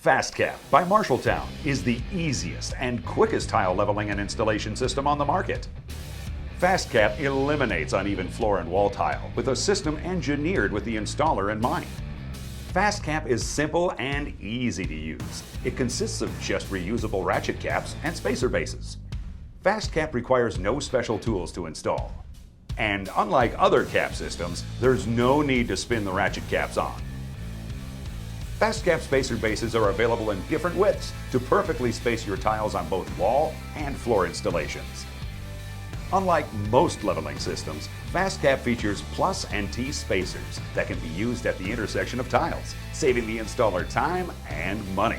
Fastcap by Marshalltown is the easiest and quickest tile leveling and installation system on the market. Fastcap eliminates uneven floor and wall tile with a system engineered with the installer in mind. Fastcap is simple and easy to use. It consists of just reusable ratchet caps and spacer bases. Fastcap requires no special tools to install. And unlike other cap systems, there's no need to spin the ratchet caps on. Fastcap spacer bases are available in different widths to perfectly space your tiles on both wall and floor installations. Unlike most leveling systems, Fastcap features plus and T spacers that can be used at the intersection of tiles, saving the installer time and money.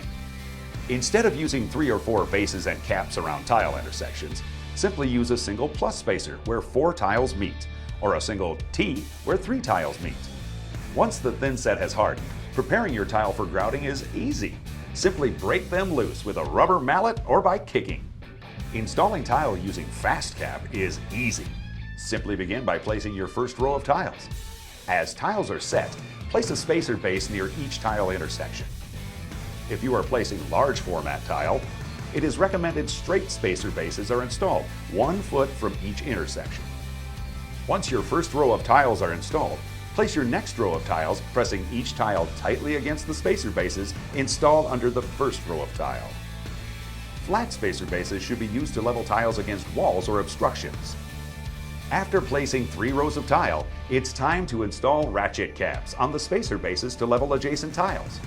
Instead of using 3 or 4 bases and caps around tile intersections, simply use a single plus spacer where 4 tiles meet, or a single T where 3 tiles meet. Once the thin set has hardened, preparing your tile for grouting is easy. Simply break them loose with a rubber mallet or by kicking. Installing tile using Fastcap is easy. Simply begin by placing your first row of tiles. As tiles are set, place a spacer base near each tile intersection. If you are placing large format tile, it is recommended straight spacer bases are installed 1 foot from each intersection. Once your first row of tiles are installed, place your next row of tiles, pressing each tile tightly against the spacer bases installed under the first row of tile. Flat spacer bases should be used to level tiles against walls or obstructions. After placing 3 rows of tile, it's time to install ratchet caps on the spacer bases to level adjacent tiles.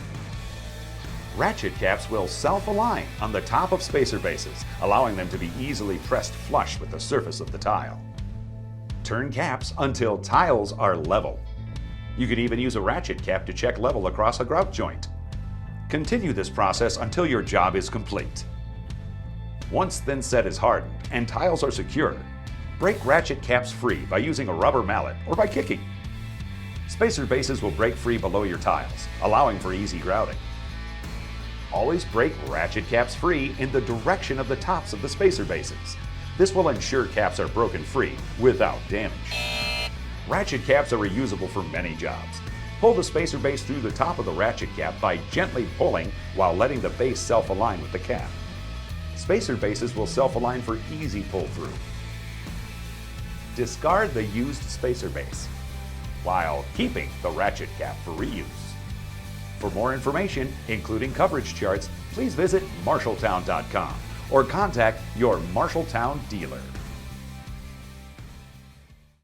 Ratchet caps will self-align on the top of spacer bases, allowing them to be easily pressed flush with the surface of the tile. Turn caps until tiles are level. You can even use a ratchet cap to check level across a grout joint. Continue this process until your job is complete. Once thin set is hardened and tiles are secure, break ratchet caps free by using a rubber mallet or by kicking. Spacer bases will break free below your tiles, allowing for easy grouting. Always break ratchet caps free in the direction of the tops of the spacer bases. This will ensure caps are broken free without damage. Ratchet caps are reusable for many jobs. Pull the spacer base through the top of the ratchet cap by gently pulling while letting the base self-align with the cap. Spacer bases will self-align for easy pull-through. Discard the used spacer base while keeping the ratchet cap for reuse. For more information, including coverage charts, please visit MARSHALLTOWN.com or contact your Marshalltown dealer.